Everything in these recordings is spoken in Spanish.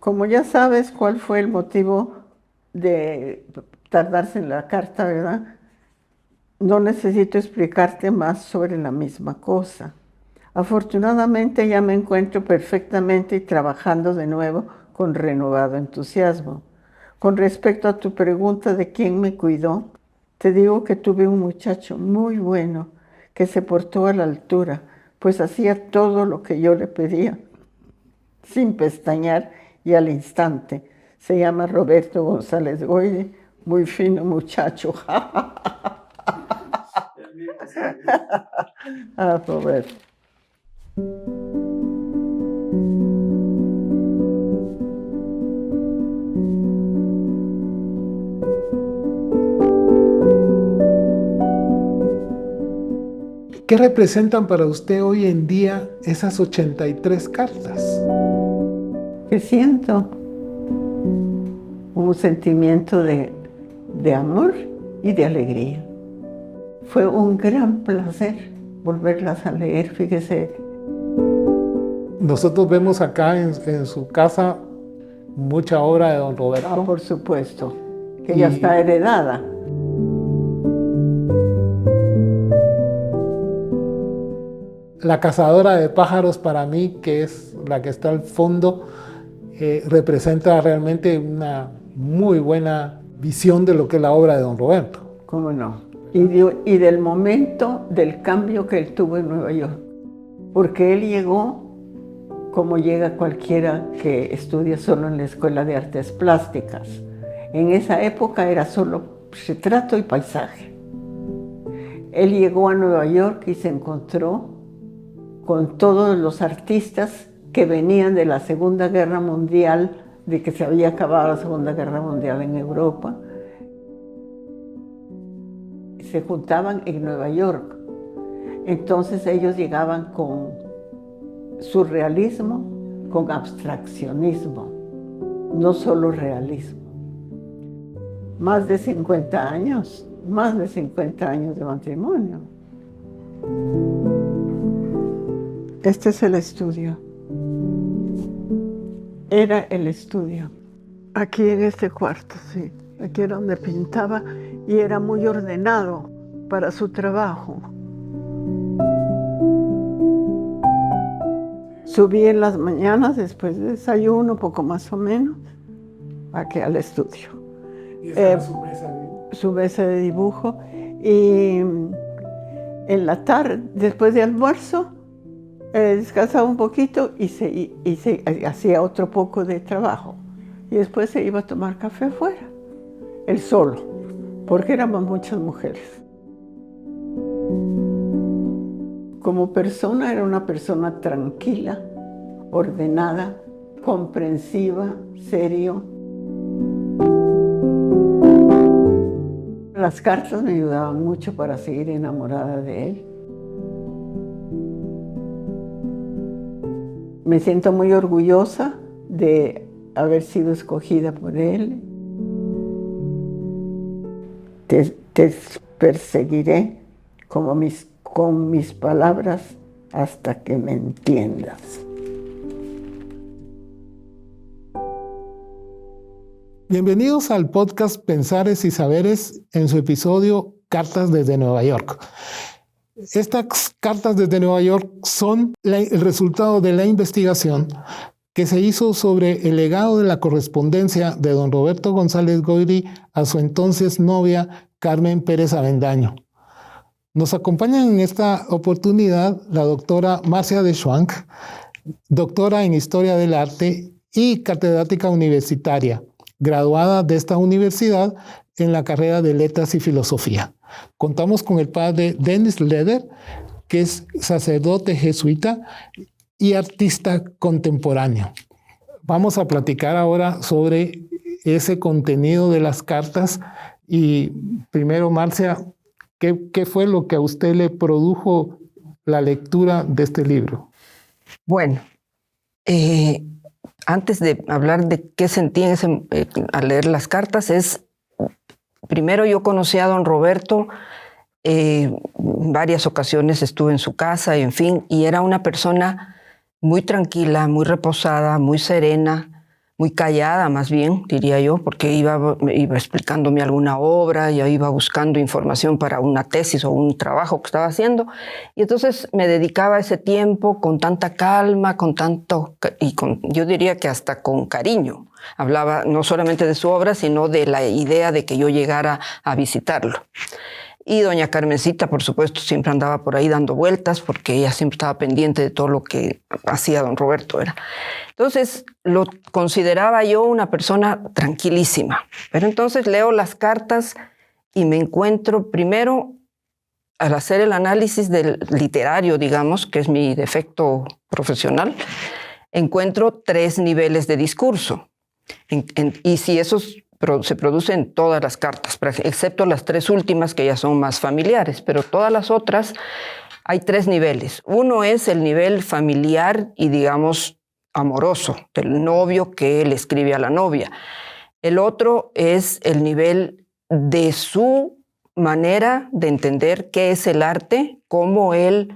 Como ya sabes cuál fue el motivo de tardarse en la carta, ¿verdad? No necesito explicarte más sobre la misma cosa. Afortunadamente ya me encuentro perfectamente y trabajando de nuevo con renovado entusiasmo. Con respecto a tu pregunta de quién me cuidó, te digo que tuve un muchacho muy bueno que se portó a la altura, pues hacía todo lo que yo le pedía, sin pestañear y al instante. Se llama Roberto González Goide, muy fino muchacho. Ah, Roberto. ¿Qué representan para usted hoy en día esas 83 cartas? ¿Qué siento? Un sentimiento de amor y de alegría. Fue un gran placer volverlas a leer, fíjese. Nosotros vemos acá en su casa mucha obra de don Roberto. Por supuesto, que ya está heredada. La cazadora de pájaros, para mí, que es la que está al fondo, representa realmente una muy buena visión de lo que es la obra de don Roberto. ¿Cómo no? Y del momento del cambio que él tuvo en Nueva York. Porque él llegó como llega cualquiera que estudia solo en la Escuela de Artes Plásticas. En esa época era solo retrato y paisaje. Él llegó a Nueva York y se encontró con todos los artistas que venían de la Segunda Guerra Mundial, de que se había acabado la Segunda Guerra Mundial en Europa. Se juntaban en Nueva York. Entonces ellos llegaban con surrealismo, con abstraccionismo, no solo realismo. Más de 50 años de matrimonio. Este es el estudio. Era el estudio. Aquí en este cuarto, sí. Aquí era donde pintaba y era muy ordenado para su trabajo. Subí en las mañanas después de desayuno, poco más o menos, aquí al estudio. Y esa era su mesa de dibujo. Su mesa de dibujo. Y en la tarde, después de almuerzo, descansaba un poquito y se hacía otro poco de trabajo. Y después se iba a tomar café afuera, él solo, porque éramos muchas mujeres. Como persona era una persona tranquila, ordenada, comprensiva, serio. Las cartas me ayudaban mucho para seguir enamorada de él. Me siento muy orgullosa de haber sido escogida por él. Te perseguiré con mis palabras hasta que me entiendas. Bienvenidos al podcast Pensares y Saberes en su episodio Cartas desde Nueva York. Estas cartas desde Nueva York son el resultado de la investigación que se hizo sobre el legado de la correspondencia de don Roberto González Goyri a su entonces novia Carmen Pérez Avendaño. Nos acompañan en esta oportunidad la doctora Marcia de Schwank, doctora en Historia del Arte y catedrática universitaria, graduada de esta universidad en la carrera de Letras y Filosofía. Contamos con el padre Dennis Leder, que es sacerdote jesuita y artista contemporáneo. Vamos a platicar ahora sobre ese contenido de las cartas. Y primero, Marcia, ¿qué fue lo que a usted le produjo la lectura de este libro? Bueno, antes de hablar de qué sentí al leer las cartas, primero yo conocí a don Roberto, en varias ocasiones estuve en su casa, y en fin, y era una persona muy tranquila, muy reposada, muy serena, muy callada más bien, diría yo, porque iba explicándome alguna obra, yo iba buscando información para una tesis o un trabajo que estaba haciendo, y entonces me dedicaba ese tiempo con tanta calma, yo diría que hasta con cariño. Hablaba no solamente de su obra, sino de la idea de que yo llegara a visitarlo. Y doña Carmencita, por supuesto, siempre andaba por ahí dando vueltas porque ella siempre estaba pendiente de todo lo que hacía don Roberto. Entonces, lo consideraba yo una persona tranquilísima. Pero entonces leo las cartas y me encuentro primero, al hacer el análisis del literario, digamos, que es mi defecto profesional, encuentro 3 niveles de discurso. Y si esos se produce en todas las cartas, excepto las 3 últimas que ya son más familiares, pero todas las otras hay 3 niveles. Uno es el nivel familiar y, digamos, amoroso, del novio que le escribe a la novia. El otro es el nivel de su manera de entender qué es el arte, cómo él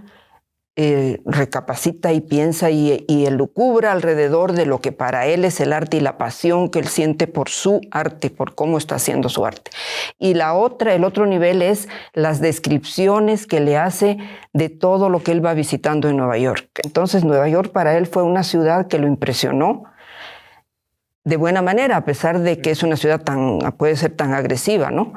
recapacita y piensa y elucubra alrededor de lo que para él es el arte y la pasión que él siente por su arte, por cómo está haciendo su arte. Y el otro nivel es las descripciones que le hace de todo lo que él va visitando en Nueva York. Entonces, Nueva York para él fue una ciudad que lo impresionó de buena manera, a pesar de que es una ciudad puede ser tan agresiva, ¿no?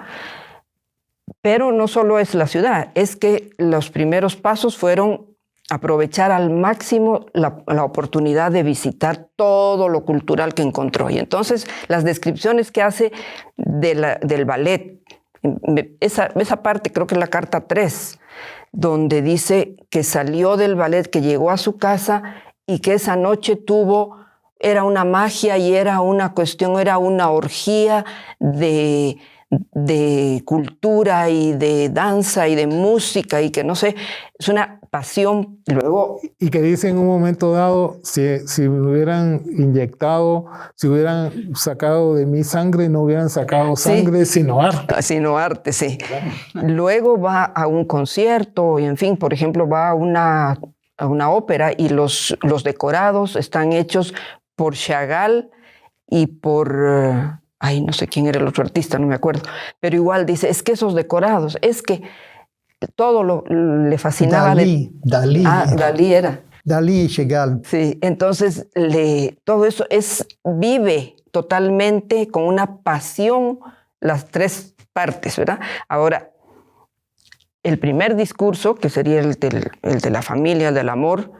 Pero no solo es la ciudad, es que los primeros pasos fueron aprovechar al máximo la oportunidad de visitar todo lo cultural que encontró. Y entonces las descripciones que hace del ballet, esa parte creo que es la carta 3, donde dice que salió del ballet, que llegó a su casa y que esa noche era una magia y era una cuestión, era una orgía de cultura y de danza y de música y que no sé, es una pasión. Luego, y que dice en un momento dado, si me hubieran inyectado, si hubieran sacado de mí sangre, no hubieran sacado sangre, sí, sino arte. Sino arte, sí. Luego va a un concierto y en fin, por ejemplo, va a una ópera y los decorados están hechos por Chagall y por no sé quién era el otro artista, no me acuerdo, pero igual dice, es que esos decorados, es que todo le fascinaba. Dalí. Dalí era. Dalí y Chagall. Sí, entonces todo eso vive totalmente con una pasión las 3 partes, ¿verdad? Ahora, el primer discurso, que sería el de la familia, el del amor,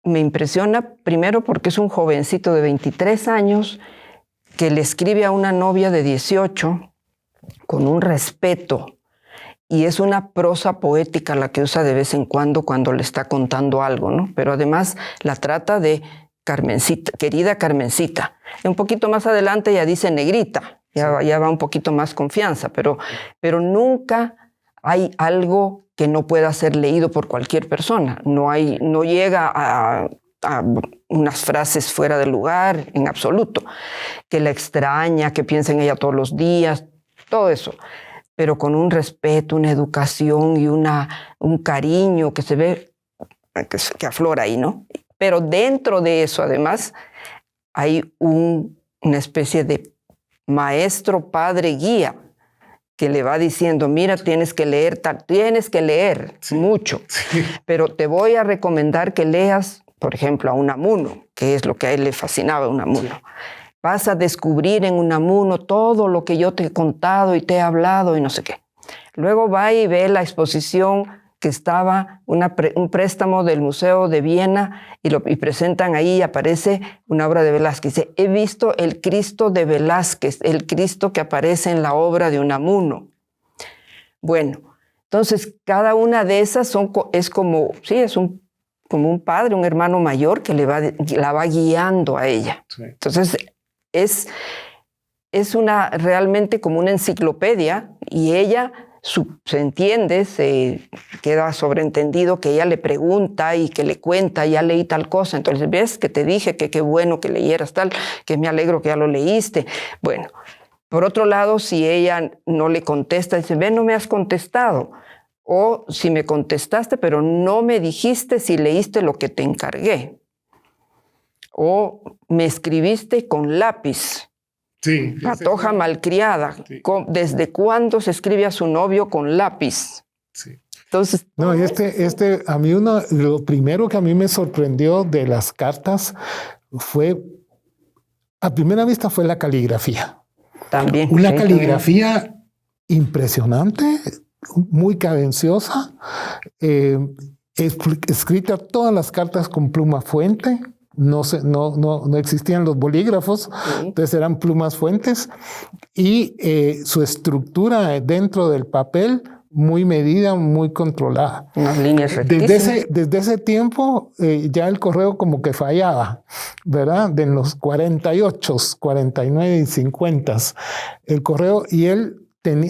me impresiona primero porque es un jovencito de 23 años que le escribe a una novia de 18 con un respeto, y es una prosa poética la que usa de vez en cuando le está contando algo, ¿no? Pero además la trata de Carmencita, querida Carmencita. Un poquito más adelante ya dice negrita, ya va un poquito más confianza, pero nunca hay algo que no pueda ser leído por cualquier persona. No llega a unas frases fuera de lugar en absoluto, que la extraña, que piensa en ella todos los días, todo eso, pero con un respeto, una educación y un cariño que se ve, que aflora ahí, ¿no? Pero dentro de eso, además, hay una especie de maestro, padre, guía, que le va diciendo, mira, tienes que leer mucho, pero te voy a recomendar que leas, por ejemplo, a Unamuno, que es lo que a él le fascinaba, Unamuno. Vas a descubrir en Unamuno todo lo que yo te he contado y te he hablado y no sé qué. Luego va y ve la exposición que estaba, un préstamo del Museo de Viena y presentan ahí, aparece una obra de Velázquez. Dice, he visto el Cristo de Velázquez, el Cristo que aparece en la obra de Unamuno. Bueno, entonces cada una de esas es como un padre, un hermano mayor que la va guiando a ella. Sí. Entonces es realmente como una enciclopedia y ella se entiende, se queda sobreentendido que ella le pregunta y que le cuenta, ya leí tal cosa, entonces ves que te dije que qué bueno que leyeras tal, que me alegro que ya lo leíste. Bueno, por otro lado, si ella no le contesta, dice, no me has contestado, o si me contestaste pero no me dijiste si leíste lo que te encargué. O me escribiste con lápiz. Sí. Patoja malcriada. Sí. ¿Desde cuándo se escribe a su novio con lápiz? Sí. Entonces, No, a mí lo primero que a mí me sorprendió de las cartas fue, a primera vista, fue la caligrafía. también. Una sí, caligrafía impresionante, muy cadenciosa, escrita todas las cartas con pluma fuente. No existían los bolígrafos, Sí. entonces eran plumas fuentes, y su estructura dentro del papel muy medida, muy controlada. Unas líneas rectísimas. Desde ese tiempo ya el correo como que fallaba, ¿verdad? De los 48, 49 y 50, el correo, y él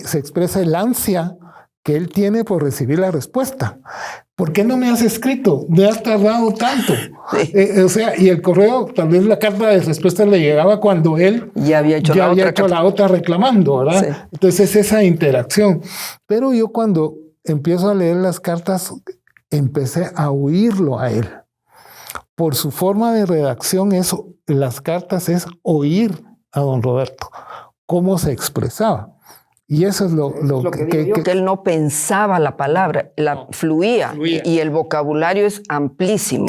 se expresa el ansia que él tiene por recibir la respuesta. ¿Por qué no me has escrito? Me has tardado tanto. Sí. O sea, y el correo, tal vez la carta de respuesta le llegaba cuando él Ya había hecho, la otra reclamando, ¿verdad? Sí. Entonces es esa interacción. Pero yo cuando empiezo a leer las cartas, empecé a oírlo a él. Por su forma de redacción, las cartas es oír a don Roberto, cómo se expresaba. Y eso es lo que digo yo, que él no pensaba la palabra, fluía. Y el vocabulario es amplísimo.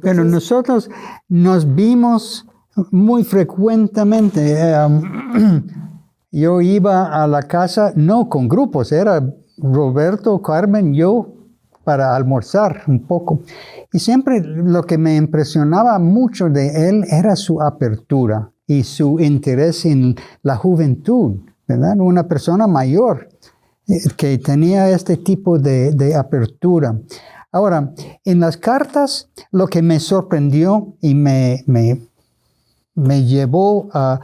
Pero nosotros nos vimos muy frecuentemente. Yo iba a la casa, no con grupos, era Roberto, Carmen, yo, para almorzar un poco. Y siempre lo que me impresionaba mucho de él era su apertura y su interés en la juventud, ¿verdad? Una persona mayor que tenía este tipo de apertura. Ahora, en las cartas, lo que me sorprendió y me llevó a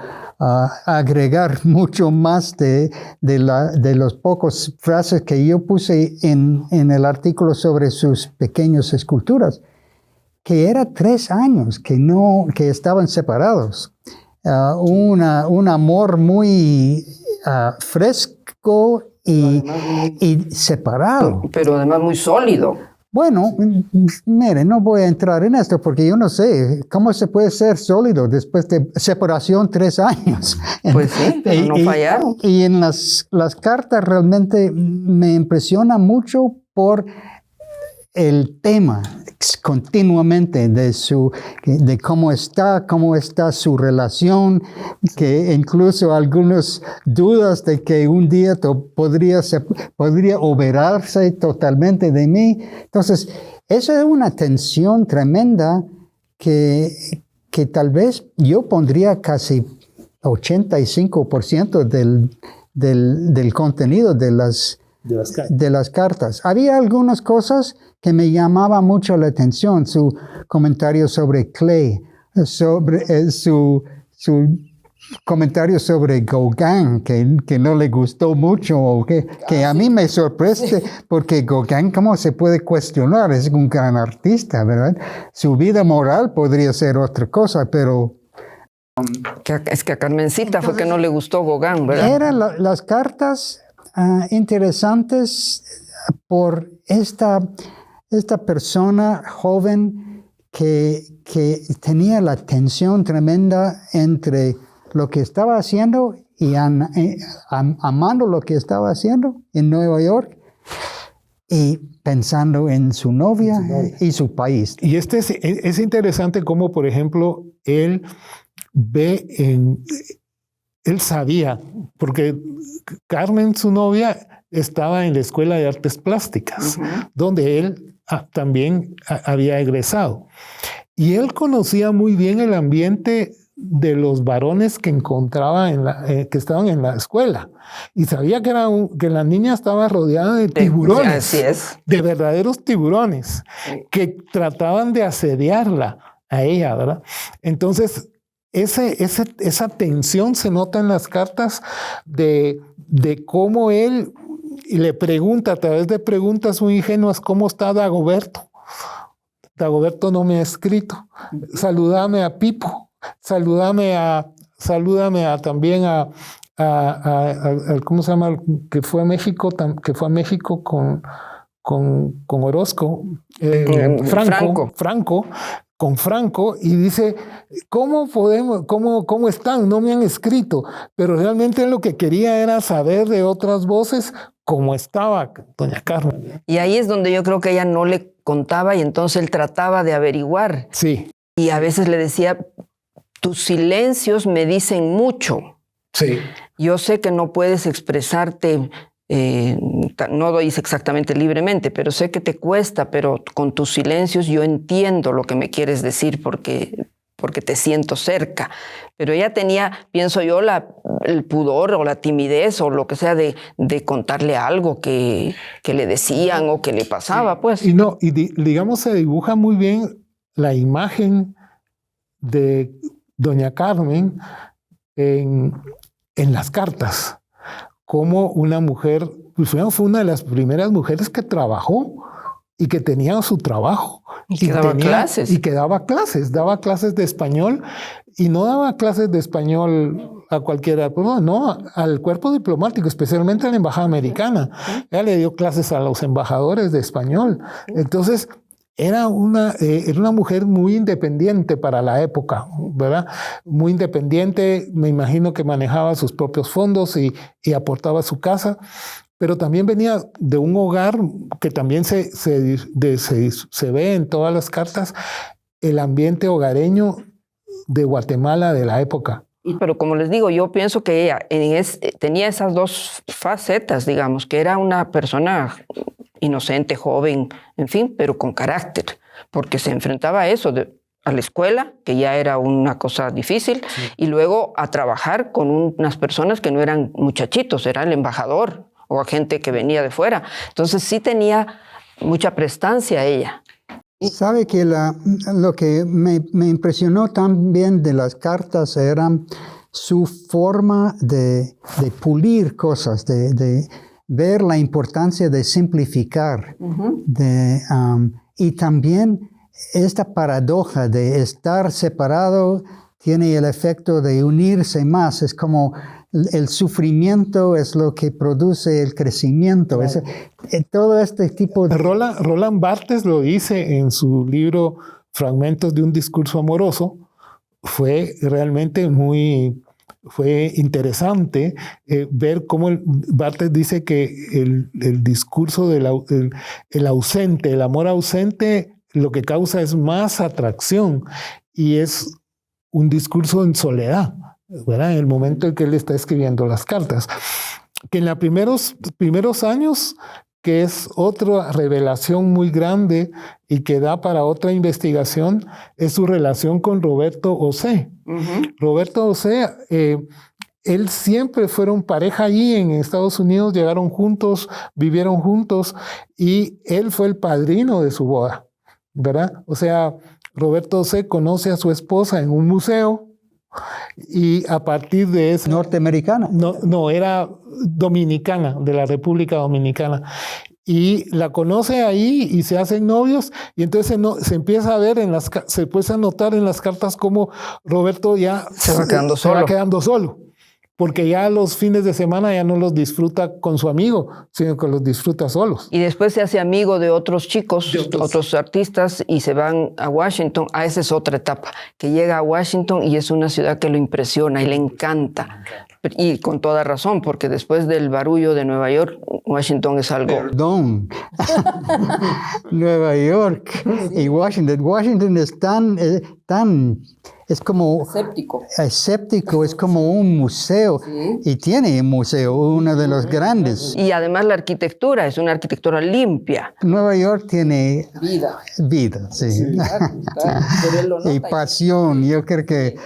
agregar mucho más de los pocos frases que yo puse en el artículo sobre sus pequeñas esculturas, que era 3 años que estaban separados. Un amor muy fresco y separado. Pero además muy sólido. Bueno, mire, no voy a entrar en esto porque yo no sé cómo se puede ser sólido después de separación 3 años. Pues sí, pero no fallaron. Y en las cartas realmente me impresiona mucho por el tema continuamente de cómo está su relación, que incluso algunas dudas de que un día podría operarse totalmente de mí. Entonces, eso es una tensión tremenda que tal vez yo pondría casi 85% del contenido de las cartas. Había algunas cosas que me llamaban mucho la atención. Su comentario sobre Clay, sobre su comentario sobre Gauguin, que no le gustó mucho, o que a mí me sorprende, porque Gauguin, ¿cómo se puede cuestionar? Es un gran artista, ¿verdad? Su vida moral podría ser otra cosa, pero... Es que a Carmencita fue que no le gustó Gauguin, ¿verdad? Eran las cartas interesantes por esta persona joven que tenía la tensión tremenda entre lo que estaba haciendo y amando lo que estaba haciendo en Nueva York y pensando en su novia y su país. Y es interesante cómo, por ejemplo, él sabía, porque Carmen, su novia, estaba en la Escuela de Artes Plásticas, donde él también había egresado. Y él conocía muy bien el ambiente de los varones que encontraba que estaban en la escuela. Y sabía que la niña estaba rodeada de tiburones. Así es. De verdaderos tiburones, que trataban de asediarla a ella, ¿verdad? Entonces, esa tensión se nota en las cartas de cómo él le pregunta a través de preguntas muy ingenuas cómo está Dagoberto. Dagoberto no me ha escrito. Salúdame a Pipo. Salúdame también a ¿cómo se llama? Que fue a México con Orozco, Franco. con Franco, y dice, ¿cómo están? No me han escrito, pero realmente lo que quería era saber de otras voces cómo estaba doña Carmen. Y ahí es donde yo creo que ella no le contaba y entonces él trataba de averiguar. Sí. Y a veces le decía, tus silencios me dicen mucho. Sí. Yo sé que no puedes expresarte, no lo dice exactamente libremente, pero sé que te cuesta, pero con tus silencios yo entiendo lo que me quieres decir porque te siento cerca. Pero ella tenía, pienso yo, el pudor o la timidez o lo que sea de contarle algo que le decían o que le pasaba, pues. Y digamos, se dibuja muy bien la imagen de doña Carmen en las cartas, como una mujer, pues fue una de las primeras mujeres que trabajó y que tenía su trabajo. Y que daba clases. Y que daba clases de español, y no daba clases de español a cualquiera, no, al cuerpo diplomático, especialmente a la embajada americana. Ella le dio clases a los embajadores de español. Entonces, era una mujer muy independiente para la época, ¿verdad? Muy independiente, me imagino que manejaba sus propios fondos y aportaba a su casa, pero también venía de un hogar que también se ve en todas las cartas, el ambiente hogareño de Guatemala de la época. Pero como les digo, yo pienso que ella tenía esas dos facetas, digamos, que era una persona inocente, joven, en fin, pero con carácter, porque se enfrentaba a eso, a la escuela, que ya era una cosa difícil, sí, y luego a trabajar con unas personas que no eran muchachitos, era el embajador o a gente que venía de fuera. Entonces sí tenía mucha prestancia ella. Sabe que lo que me impresionó también de las cartas era su forma de pulir cosas, de ver la importancia de simplificar, y también esta paradoja de estar separado tiene el efecto de unirse más. Es como el sufrimiento es lo que produce el crecimiento. Claro. Todo este tipo de... Roland Barthes lo dice en su libro Fragmentos de un discurso amoroso. Fue realmente fue interesante ver cómo Barthes dice que el discurso el ausente, el amor ausente, lo que causa es más atracción, y es un discurso en soledad, ¿verdad? En el momento en que él está escribiendo las cartas, que en los primeros años, que es otra revelación muy grande y que da para otra investigación, es su relación con Roberto Osé. Roberto Osé, él siempre fueron pareja allí en Estados Unidos, llegaron juntos, vivieron juntos, y él fue el padrino de su boda, ¿verdad? O sea, Roberto Osé conoce a su esposa en un museo, y a partir de eso... ¿Norteamericana? No, era dominicana, de la República Dominicana. Y la conoce ahí y se hacen novios, y entonces se empieza a ver, se puede notar en las cartas cómo Roberto ya se va quedando solo. Porque ya los fines de semana ya no los disfruta con su amigo, sino que los disfruta solos. Y después se hace amigo de otros chicos, otros artistas, y se van a Washington. Esa es otra etapa, que llega a Washington y es una ciudad que lo impresiona y le encanta. Y con toda razón, porque después del barullo de Nueva York, Washington es algo... Perdón. Nueva York y Washington. Washington es tan es como... Escéptico, es como un museo. Sí. Y tiene un museo, uno de los grandes. Y además la arquitectura es una arquitectura limpia. Nueva York tiene... Vida, sí. Sí, claro. Y pasión. Yo creo que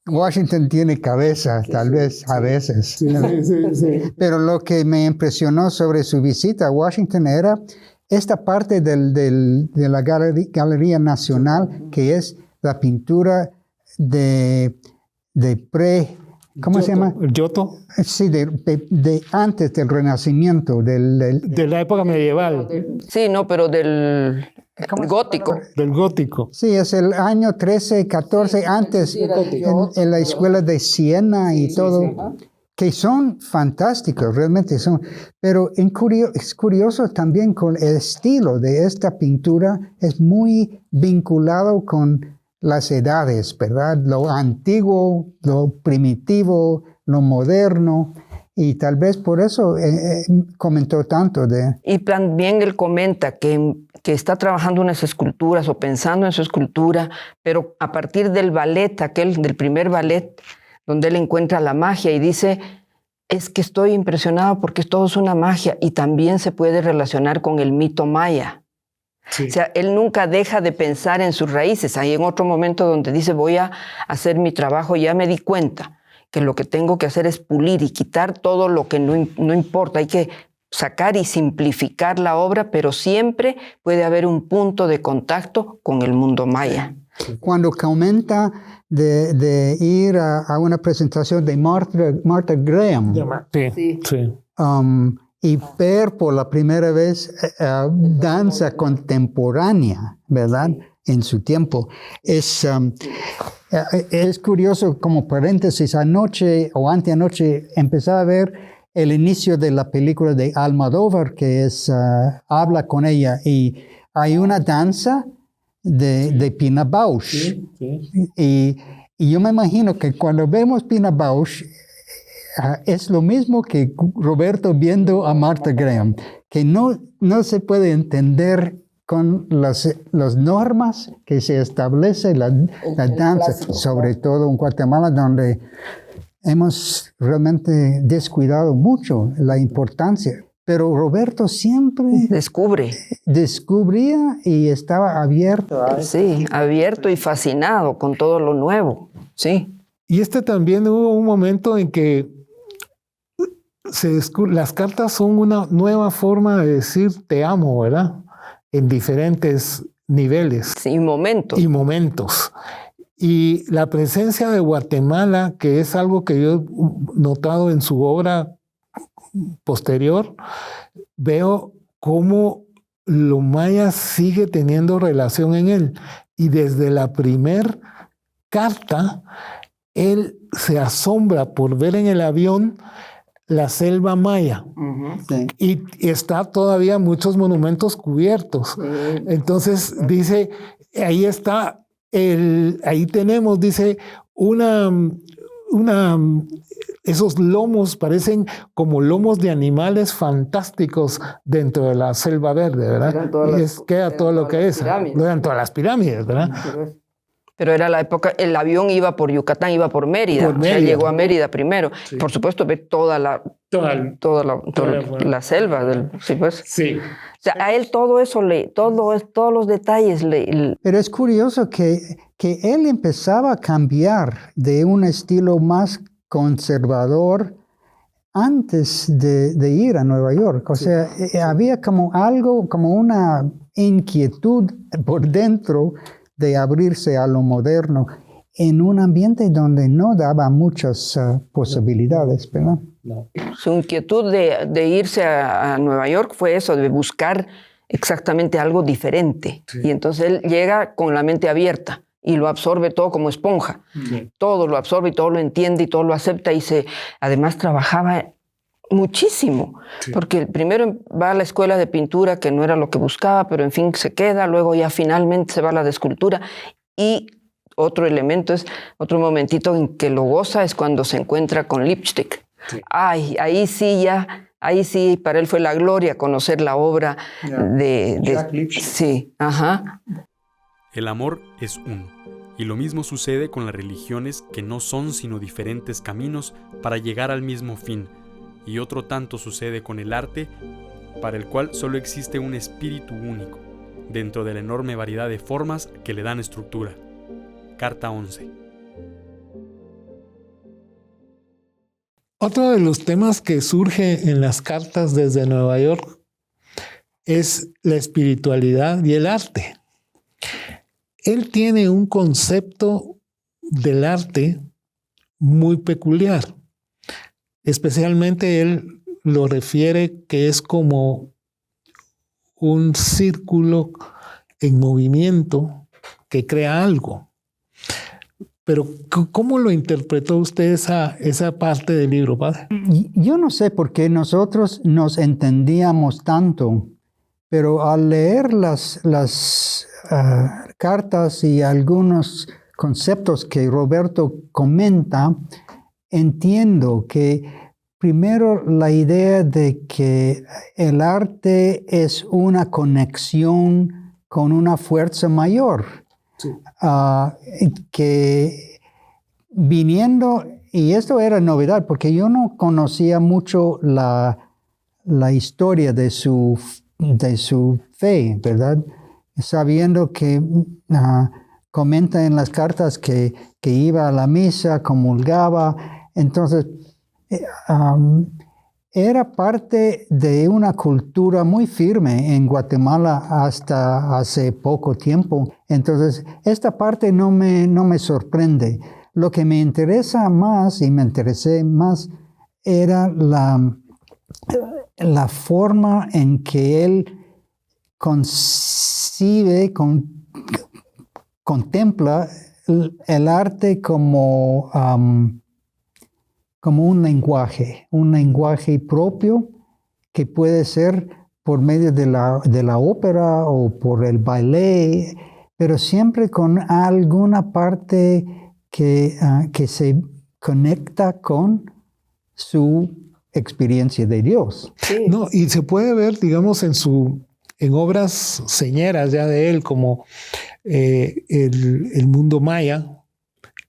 Washington tiene cabeza, tal vez, a veces. Sí. Pero lo que me impresionó sobre su visita a Washington era esta parte de la Galería Nacional, que es la pintura ¿cómo se llama? ¿El Giotto? Sí, de antes del Renacimiento. De la época medieval. Sí, no, pero del gótico. Del gótico. Sí, es el año 13, 14, antes, en la escuela de Siena y todo. que son fantásticos, realmente son, pero es curioso también con el estilo de esta pintura, es muy vinculado con las edades, ¿verdad? Lo antiguo, lo primitivo, lo moderno, y tal vez por eso comentó tanto de... Y también él comenta que está trabajando unas esculturas o pensando en su escultura, pero a partir del ballet, del primer ballet, donde él encuentra la magia y dice, es que estoy impresionado porque todo es una magia y también se puede relacionar con el mito maya. Sí. O sea, él nunca deja de pensar en sus raíces. Hay en otro momento donde dice, voy a hacer mi trabajo, ya me di cuenta que lo que tengo que hacer es pulir y quitar todo lo que no importa. Hay que sacar y simplificar la obra, pero siempre puede haber un punto de contacto con el mundo maya. Cuando comenta de ir a una presentación de Martha Graham y ver por la primera vez danza contemporánea, ¿verdad? En su tiempo. Es curioso, como paréntesis, anoche o anteanoche empecé a ver el inicio de la película de Almodóvar, que es Habla con ella, y hay una danza de Pina Bausch. Y yo me imagino que cuando vemos Pina Bausch, es lo mismo que Roberto viendo a Martha Graham, que no se puede entender con las normas que se establece la danza, sobre todo en Guatemala, donde hemos realmente descuidado mucho la importancia. Pero Roberto siempre descubría y estaba abierto. Sí, abierto y fascinado con todo lo nuevo. Sí. Y también hubo un momento en que las cartas son una nueva forma de decir te amo, ¿verdad? En diferentes niveles. Sí, y momentos. Y la presencia de Guatemala, que es algo que yo he notado en su obra posterior, veo cómo lo maya sigue teniendo relación en él. Y desde la primer carta, él se asombra por ver en el avión la selva maya. Sí. Y está todavía muchos monumentos cubiertos. Sí. Entonces dice, ahí está, ahí tenemos, dice, esos lomos parecen como lomos de animales fantásticos dentro de la selva verde, ¿verdad? Queda todo lo que es. Eran todas las pirámides, ¿verdad? Pero era la época, el avión iba por Yucatán, iba por Mérida. O sea, llegó a Mérida primero. Sí. Por supuesto, ve toda la selva. Sí, pues. Sí. O sea, a él todo eso, todos los detalles. Pero es curioso que él empezaba a cambiar de un estilo más conservador antes de ir a Nueva York. O sea, había como algo, como una inquietud por dentro de abrirse a lo moderno en un ambiente donde no daba muchas posibilidades, ¿verdad? No. Su inquietud de irse a Nueva York fue eso, de buscar exactamente algo diferente. Sí. Y entonces él llega con la mente abierta y lo absorbe todo como esponja. Sí. Todo lo absorbe y todo lo entiende y todo lo acepta y además trabajaba muchísimo, sí. Porque primero va a la escuela de pintura, que no era lo que buscaba, pero en fin se queda, luego ya finalmente se va a la de escultura. Y otro elemento otro momentito en que lo goza es cuando se encuentra con Lipstick. Sí. Ay, ahí sí, para él fue la gloria conocer la obra de Jack Lipstick. Sí, ajá. El amor es uno, y lo mismo sucede con las religiones, que no son sino diferentes caminos para llegar al mismo fin. Y otro tanto sucede con el arte, para el cual solo existe un espíritu único, dentro de la enorme variedad de formas que le dan estructura. Carta 11. Otro de los temas que surge en las cartas desde Nueva York es la espiritualidad y el arte. Él tiene un concepto del arte muy peculiar. Especialmente él lo refiere que es como un círculo en movimiento que crea algo. Pero ¿cómo lo interpretó usted esa parte del libro, padre? Yo no sé por qué nosotros nos entendíamos tanto, pero al leer las cartas y algunos conceptos que Roberto comenta, entiendo que primero la idea de que el arte es una conexión con una fuerza mayor, sí. Que viniendo, y esto era novedad porque yo no conocía mucho la historia de su fe, ¿verdad? Sabiendo que comenta en las cartas que iba a la misa, comulgaba, entonces era parte de una cultura muy firme en Guatemala hasta hace poco tiempo. Entonces, esta parte no me sorprende. Lo que me interesa más, y me interesé más, era la forma en que él contempla el arte como un lenguaje propio que puede ser por medio de la ópera o por el ballet, pero siempre con alguna parte que se conecta con su experiencia de Dios. Sí. No, y se puede ver, digamos, en obras señeras ya de él, como el mundo maya,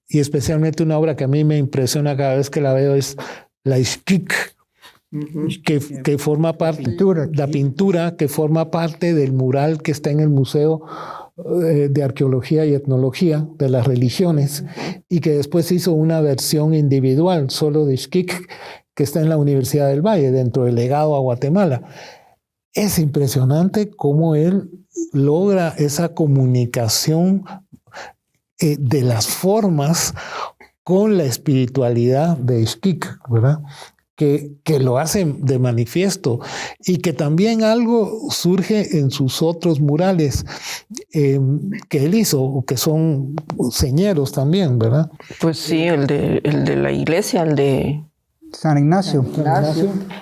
y especialmente una obra que a mí me impresiona cada vez que la veo es la Ixquic, que forma parte de la pintura, que forma parte del mural que está en el Museo de Arqueología y Etnología de las Religiones, y que después hizo una versión individual solo de Ixquic, que está en la Universidad del Valle, dentro del legado a Guatemala. Es impresionante cómo él logra esa comunicación de las formas con la espiritualidad de Ixquic, ¿verdad? Que lo hacen de manifiesto, y que también algo surge en sus otros murales que él hizo, que son señeros también, ¿verdad? Pues sí, el de la iglesia, el de San Ignacio.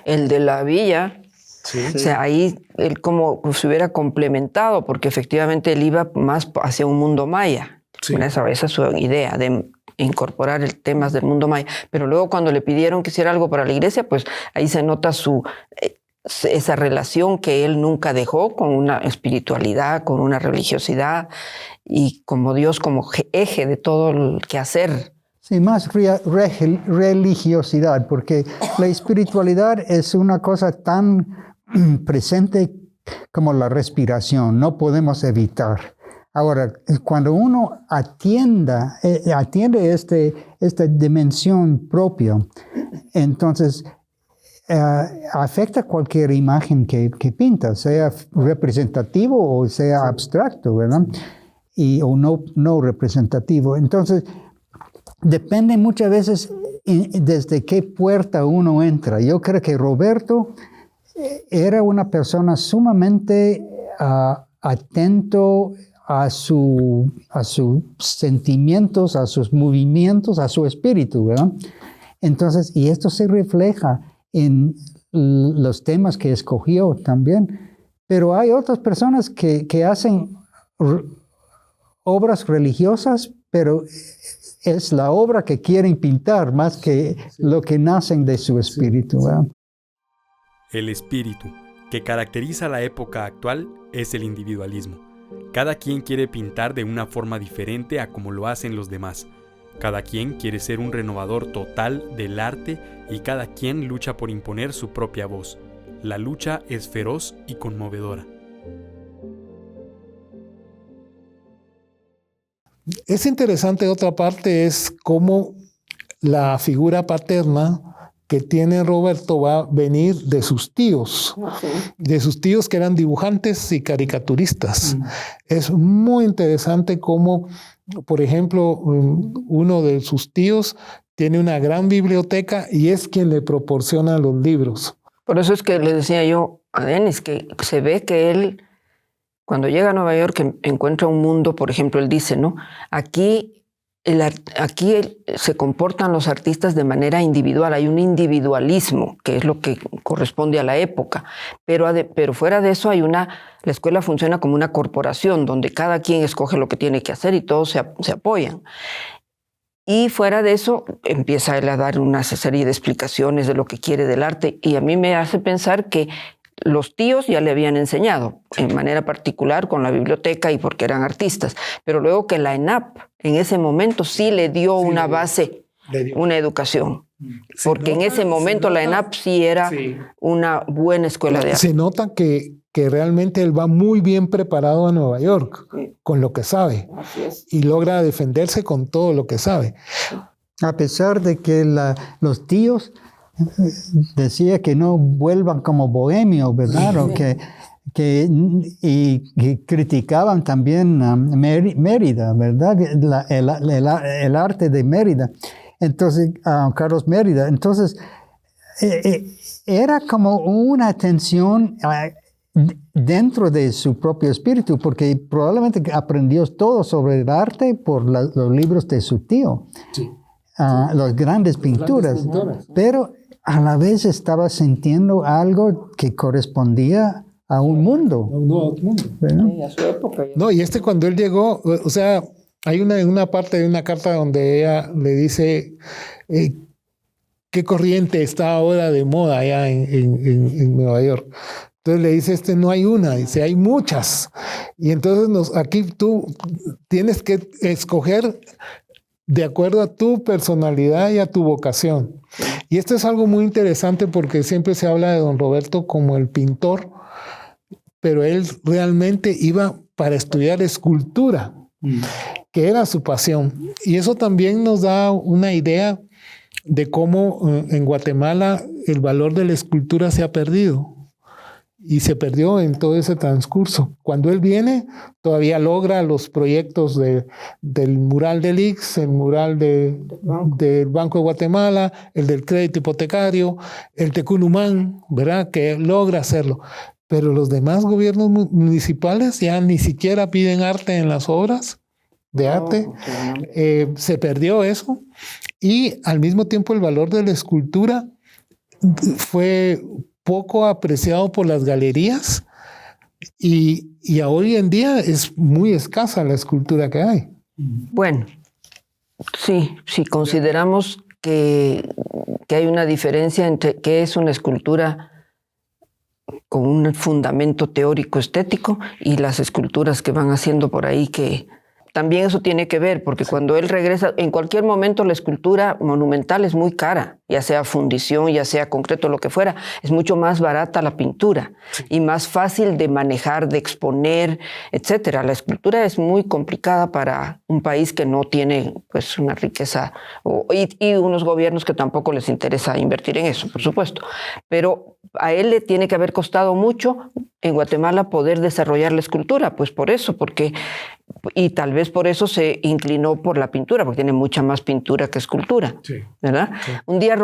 El de la villa. Sí. O sea, ahí él como se hubiera complementado, porque efectivamente él iba más hacia un mundo maya. Sí. Esa es su idea de incorporar el temas del mundo maya. Pero luego cuando le pidieron que hiciera algo para la iglesia, pues ahí se nota esa relación que él nunca dejó con una espiritualidad, con una religiosidad y como Dios como eje de todo el quehacer. Sí, más religiosidad, porque la espiritualidad es una cosa tan presente como la respiración, no podemos evitar. Ahora, cuando uno atiende esta dimensión propia, entonces afecta cualquier imagen que pinta, sea representativo o sea abstracto, ¿verdad? O no representativo. Entonces, depende muchas veces desde qué puerta uno entra. Yo creo que Roberto era una persona sumamente atento a sus sentimientos, a sus movimientos, a su espíritu, ¿verdad? Entonces, y esto se refleja en los temas que escogió también. Pero hay otras personas que hacen obras religiosas, pero es la obra que quieren pintar más que lo que nacen de su espíritu, ¿verdad? El espíritu que caracteriza la época actual es el individualismo. Cada quien quiere pintar de una forma diferente a como lo hacen los demás. Cada quien quiere ser un renovador total del arte y cada quien lucha por imponer su propia voz. La lucha es feroz y conmovedora. Es interesante, otra parte es cómo la figura paterna que tiene Roberto va a venir de sus tíos, de sus tíos que eran dibujantes y caricaturistas. Es muy interesante cómo, por ejemplo, uno de sus tíos tiene una gran biblioteca y es quien le proporciona los libros. Por eso es que le decía yo a Denis que se ve que él, cuando llega a Nueva York, encuentra un mundo, por ejemplo, él dice, ¿no? Aquí aquí se comportan los artistas de manera individual, hay un individualismo, que es lo que corresponde a la época, pero fuera de eso la escuela funciona como una corporación, donde cada quien escoge lo que tiene que hacer y todos se apoyan. Y fuera de eso, empieza él a dar una serie de explicaciones de lo que quiere del arte, y a mí me hace pensar que los tíos ya le habían enseñado, en manera particular con la biblioteca y porque eran artistas, pero luego que la ENAP en ese momento sí le dio una base, una educación, porque en ese momento la ENAP sí era una buena escuela de arte. Se nota que realmente él va muy bien preparado a Nueva York, con lo que sabe, y logra defenderse con todo lo que sabe. A pesar de que los tíos decía que no vuelvan como bohemios, ¿verdad? O y criticaban también a Mérida, ¿verdad? El arte de Mérida. Entonces, Carlos Mérida. Entonces, era como una tensión dentro de su propio espíritu, porque probablemente aprendió todo sobre el arte por los libros de su tío. Sí. Las grandes pinturas. Pero a la vez estaba sintiendo algo que correspondía a un mundo. A un nuevo mundo. Sí, a su época. No, y cuando él llegó, o sea, hay una parte de una carta donde ella le dice qué corriente está ahora de moda allá en Nueva York. Entonces le dice, no hay una, dice, hay muchas. Y entonces aquí tú tienes que escoger de acuerdo a tu personalidad y a tu vocación. Y esto es algo muy interesante porque siempre se habla de don Roberto como el pintor, pero él realmente iba para estudiar escultura, que era su pasión. Y eso también nos da una idea de cómo en Guatemala el valor de la escultura se ha perdido. Y se perdió en todo ese transcurso. Cuando él viene, todavía logra los proyectos del mural del IX, el mural del Banco de Guatemala, el del crédito hipotecario, el Tecunumán, ¿verdad? Que logra hacerlo. Pero los demás gobiernos municipales ya ni siquiera piden arte en las obras de arte. Se perdió eso. Y al mismo tiempo el valor de la escultura fue poco apreciado por las galerías y hoy en día es muy escasa la escultura que hay. Bueno, sí, si consideramos que hay una diferencia entre qué es una escultura con un fundamento teórico estético y las esculturas que van haciendo por ahí, que también eso tiene que ver, porque cuando él regresa, en cualquier momento la escultura monumental es muy cara, ya sea fundición, ya sea concreto, lo que fuera, es mucho más barata la pintura y más fácil de manejar, de exponer, etcétera. La escultura es muy complicada para un país que no tiene pues una riqueza y unos gobiernos que tampoco les interesa invertir en eso, por supuesto. Pero a él le tiene que haber costado mucho en Guatemala poder desarrollar la escultura, pues por eso, y tal vez por eso se inclinó por la pintura, porque tiene mucha más pintura que escultura, sí, ¿verdad? Sí. Un día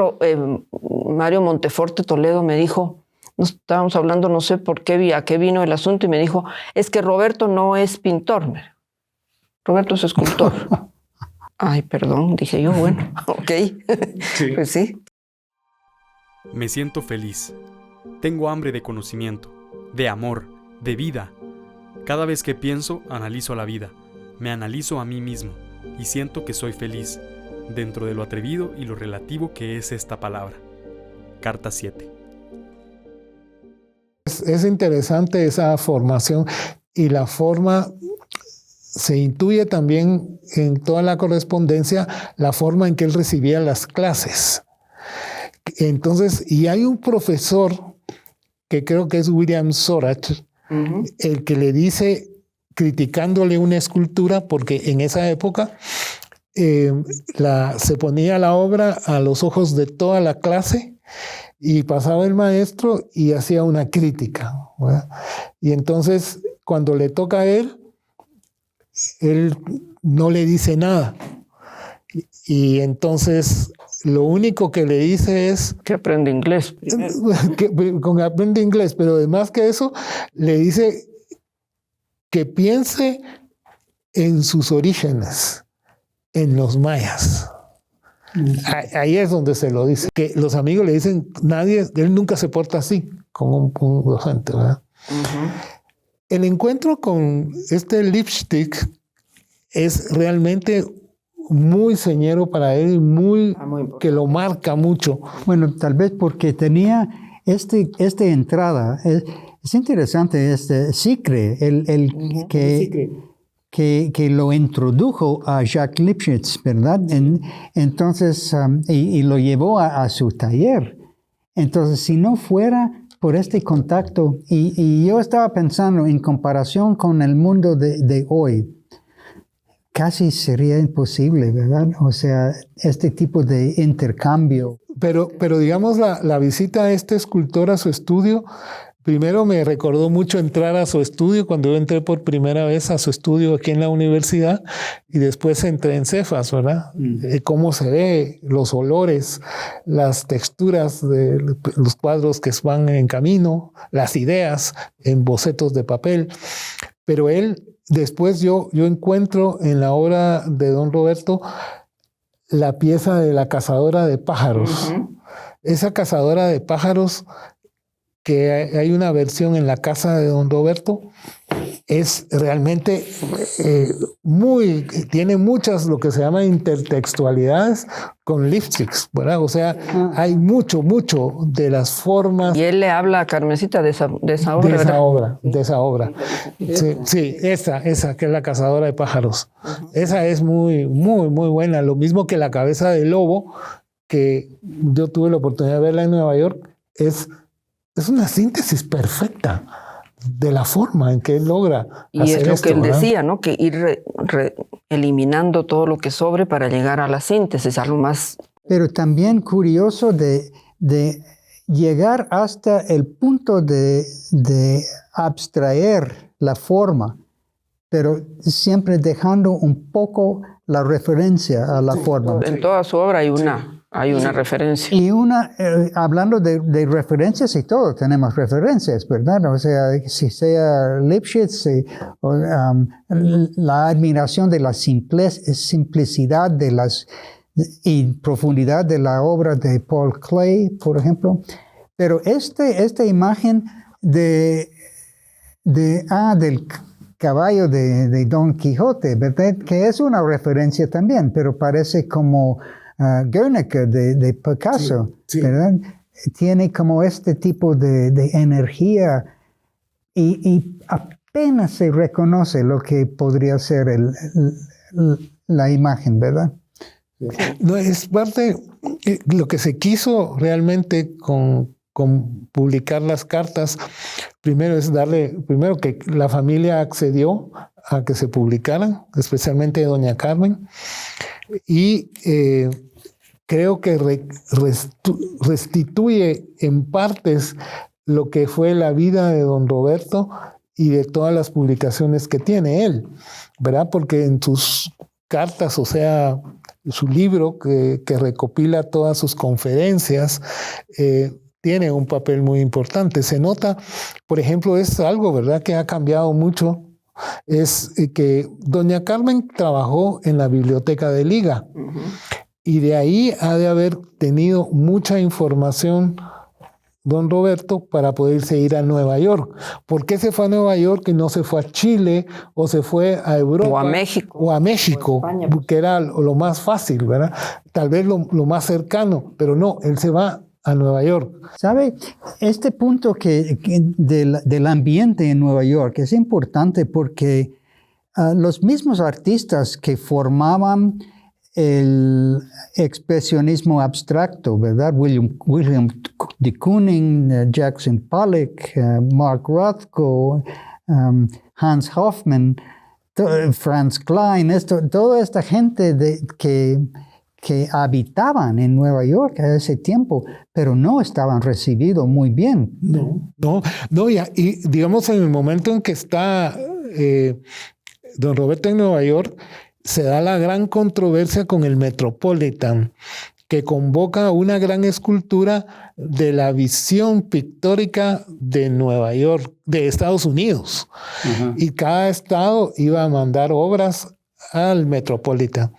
Mario Monteforte Toledo me dijo, estábamos hablando, no sé por qué, a qué vino el asunto, y me dijo, es que Roberto no es pintor, Roberto es escultor. Ay, perdón, dije yo, bueno, ok, sí. Pues sí. Me siento feliz. Tengo hambre de conocimiento, de amor, de vida. Cada vez que pienso, analizo la vida, me analizo a mí mismo y siento que soy feliz, dentro de lo atrevido y lo relativo que es esta palabra. Carta 7. Es interesante esa formación y la forma, se intuye también en toda la correspondencia, la forma en que él recibía las clases. Entonces, y hay un profesor que creo que es William Sorach, el que le dice, criticándole una escultura, porque en esa época se ponía la obra a los ojos de toda la clase y pasaba el maestro y hacía una crítica, ¿verdad? Y entonces cuando le toca a él no le dice nada. Y entonces lo único que le dice es que aprende inglés. Que aprende inglés, pero además que eso, le dice que piense en sus orígenes, en los mayas. Ahí es donde se lo dice. Que los amigos le dicen, él nunca se porta así con un docente, ¿verdad? El encuentro con este Lipstick es realmente muy señero para él, que lo marca mucho. Bueno, tal vez porque tenía esta entrada. Es interesante, Sicre, que lo introdujo a Jacques Lipchitz, ¿verdad? Entonces, y lo llevó a su taller. Entonces, si no fuera por este contacto, y yo estaba pensando en comparación con el mundo de hoy, casi sería imposible, ¿verdad? O sea, este tipo de intercambio. Pero digamos, la visita a este escultor a su estudio, primero me recordó mucho entrar a su estudio cuando yo entré por primera vez a su estudio aquí en la universidad, y después entré en Cefas, ¿verdad? Cómo se ve, los olores, las texturas de los cuadros que van en camino, las ideas en bocetos de papel. Pero después yo encuentro en la obra de don Roberto la pieza de la cazadora de pájaros. Esa cazadora de pájaros, que hay una versión en la casa de don Roberto, es realmente tiene muchas, lo que se llama intertextualidades con Lipschitz, ¿verdad? O sea, hay mucho de las formas. Y él le habla a Carmencita de esa obra. De esa obra. Sí, esa que es la cazadora de pájaros. Esa es muy buena. Lo mismo que la cabeza de lobo, que yo tuve la oportunidad de verla en Nueva York, es una síntesis perfecta de la forma en que él logra y hacer es lo esto, que él ¿verdad? decía, ¿no? Que ir eliminando todo lo que sobre para llegar a la síntesis, a lo más... Pero también curioso de llegar hasta el punto de abstraer la forma, pero siempre dejando un poco la referencia a la forma. En toda su obra hay una referencia. Y hablando de referencias y todo, tenemos referencias, ¿verdad? O sea, si sea Lipschitz, la admiración de la simplicidad y profundidad de la obra de Paul Klee, por ejemplo. Pero esta imagen del caballo de Don Quijote, ¿verdad? Que es una referencia también, pero parece como Guernica de Picasso, sí. ¿verdad? Tiene como este tipo de energía y apenas se reconoce lo que podría ser la imagen, ¿verdad? No, es parte, lo que se quiso realmente con publicar las cartas, primero que la familia accedió a que se publicaran, especialmente doña Carmen, y creo que restituye en partes lo que fue la vida de don Roberto y de todas las publicaciones que tiene él, ¿verdad? Porque en sus cartas, o sea, su libro que recopila todas sus conferencias, tiene un papel muy importante. Se nota, por ejemplo, es algo, ¿verdad?, que ha cambiado mucho, es que doña Carmen trabajó en la biblioteca de Liga, y de ahí ha de haber tenido mucha información don Roberto para poderse ir a Nueva York. ¿Por qué se fue a Nueva York y no se fue a Chile o se fue a Europa? O a México. O a México, o a España, que era lo más fácil, ¿verdad? Tal vez lo más cercano, pero no, él se va a Nueva York. ¿Sabe? Este punto del ambiente en Nueva York es importante porque los mismos artistas que formaban el expresionismo abstracto, ¿verdad? William de Kooning, Jackson Pollock, Mark Rothko, Hans Hofmann, Franz Klein, toda esta gente que habitaban en Nueva York a ese tiempo, pero no estaban recibidos muy bien. No, y digamos en el momento en que está don Roberto en Nueva York, se da la gran controversia con el Metropolitan, que convoca una gran escultura de la visión pictórica de Nueva York, de Estados Unidos. Y cada estado iba a mandar obras al Metropolitan.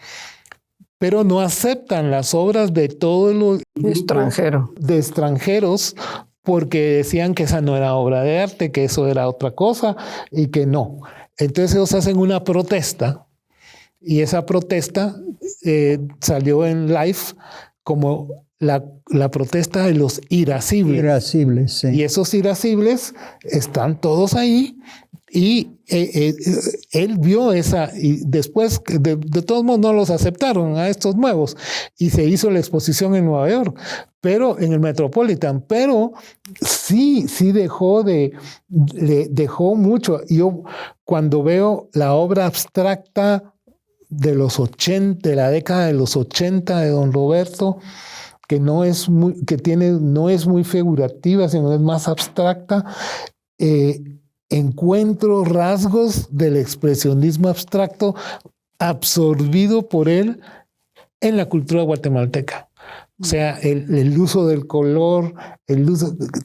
pero no aceptan las obras de todo lo Extranjero. de extranjeros porque decían que esa no era obra de arte, que eso era otra cosa y que no. Entonces ellos hacen una protesta y esa protesta salió en live como la protesta de los irascibles. Irascibles, sí. Y esos irascibles están todos ahí y él vio esa, y después de todos modos no los aceptaron a estos nuevos y se hizo la exposición en Nueva York, pero en el Metropolitan, pero sí dejó mucho. Yo cuando veo la obra abstracta de los 80, de la década de los 80 de Don Roberto, que no es muy figurativa, sino es más abstracta, encuentro rasgos del expresionismo abstracto absorbido por él en la cultura guatemalteca. O sea, el uso del color,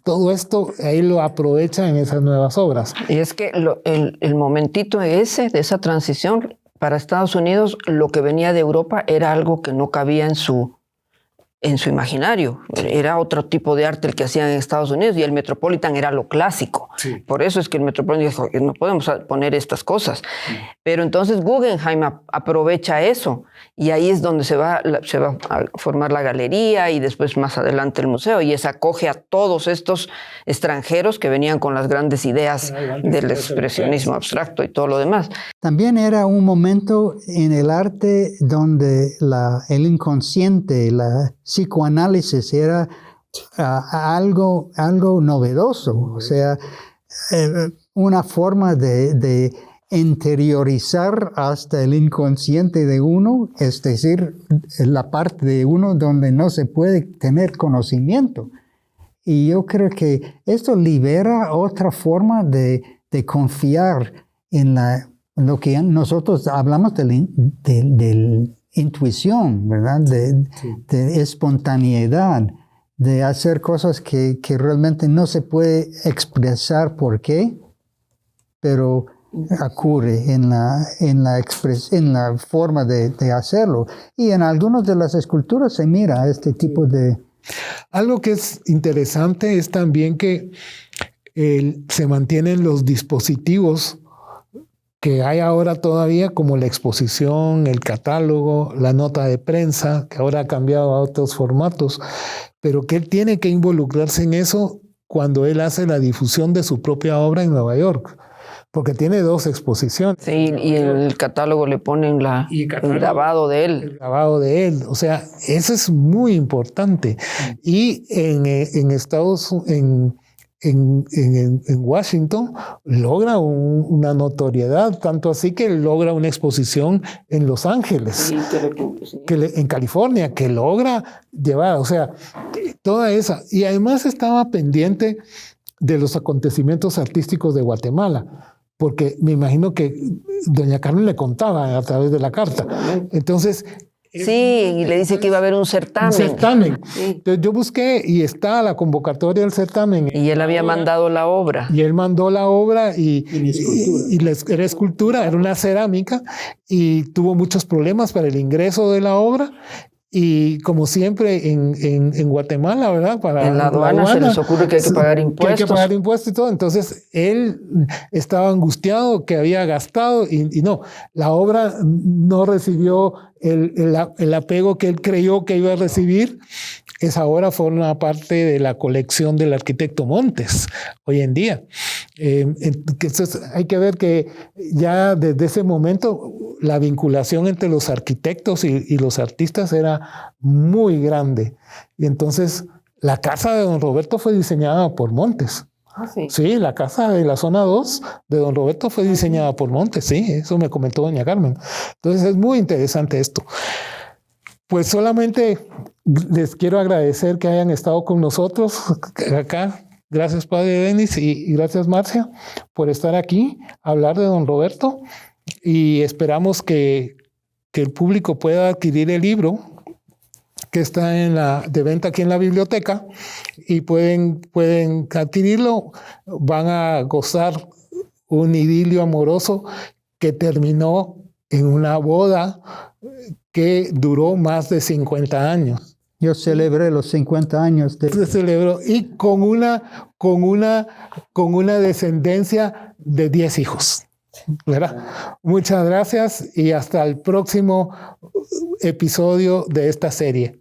todo esto, ahí lo aprovecha en esas nuevas obras. Y es que el momentito de esa transición para Estados Unidos, lo que venía de Europa era algo que no cabía en su imaginario. Era otro tipo de arte el que hacían en Estados Unidos y el Metropolitan era lo clásico. Sí. Por eso es que el Metropolitan dijo, no podemos poner estas cosas. Sí. Pero entonces Guggenheim aprovecha eso y ahí es donde se va a formar la galería y después más adelante el museo, y esa acoge a todos estos extranjeros que venían con las grandes ideas del expresionismo abstracto y todo lo demás. También era un momento en el arte donde el inconsciente, la psicoanálisis era algo novedoso, o sea, una forma de interiorizar hasta el inconsciente de uno, es decir, la parte de uno donde no se puede tener conocimiento. Y yo creo que esto libera otra forma de confiar en lo que nosotros hablamos de intuición, ¿verdad? De espontaneidad, de hacer cosas que realmente no se puede expresar por qué, pero ocurre en la forma de hacerlo. Y en algunas de las esculturas se mira este tipo de... Algo que es interesante es también que se mantienen los dispositivos que hay ahora todavía, como la exposición, el catálogo, la nota de prensa, que ahora ha cambiado a otros formatos, pero que él tiene que involucrarse en eso cuando él hace la difusión de su propia obra en Nueva York, porque tiene 2 exposiciones. Sí, y en el catálogo le ponen el grabado de él. El grabado de él, o sea, eso es muy importante. Y en Washington logra una notoriedad, tanto así que logra una exposición en Los Ángeles, en California, que logra llevar, o sea, toda esa. Y además estaba pendiente de los acontecimientos artísticos de Guatemala, porque me imagino que doña Carmen le contaba a través de la carta. Entonces... Sí, y le dice que iba a haber un certamen. Un certamen. Sí. Entonces yo busqué y está la convocatoria del certamen. Y él había mandado la obra. Y él mandó la obra y era escultura, era una cerámica, y tuvo muchos problemas para el ingreso de la obra. Y como siempre en Guatemala, ¿verdad? En la aduana se les ocurre que hay que pagar impuestos. Que hay que pagar impuestos y todo. Entonces él estaba angustiado que había gastado y no, la obra no recibió el apego que él creyó que iba a recibir. Esa obra forma parte de la colección del arquitecto Montes hoy en día. Entonces hay que ver que ya desde ese momento la vinculación entre los arquitectos y los artistas era muy grande. Y entonces la casa de Don Roberto fue diseñada por Montes. Ah, sí. Sí, la casa de la zona 2 de Don Roberto fue diseñada por Montes. Sí, eso me comentó doña Carmen. Entonces es muy interesante esto. Pues solamente les quiero agradecer que hayan estado con nosotros acá. Gracias, Padre Denis, y gracias, Marcia, por estar aquí, hablar de Don Roberto. Y esperamos que el público pueda adquirir el libro que está de venta aquí en la biblioteca, y pueden adquirirlo. Van a gozar un idilio amoroso que terminó en una boda que duró más de 50 años. Yo celebré los 50 años de... Se celebró y con una descendencia de 10 hijos. ¿Verdad? Muchas gracias y hasta el próximo episodio de esta serie.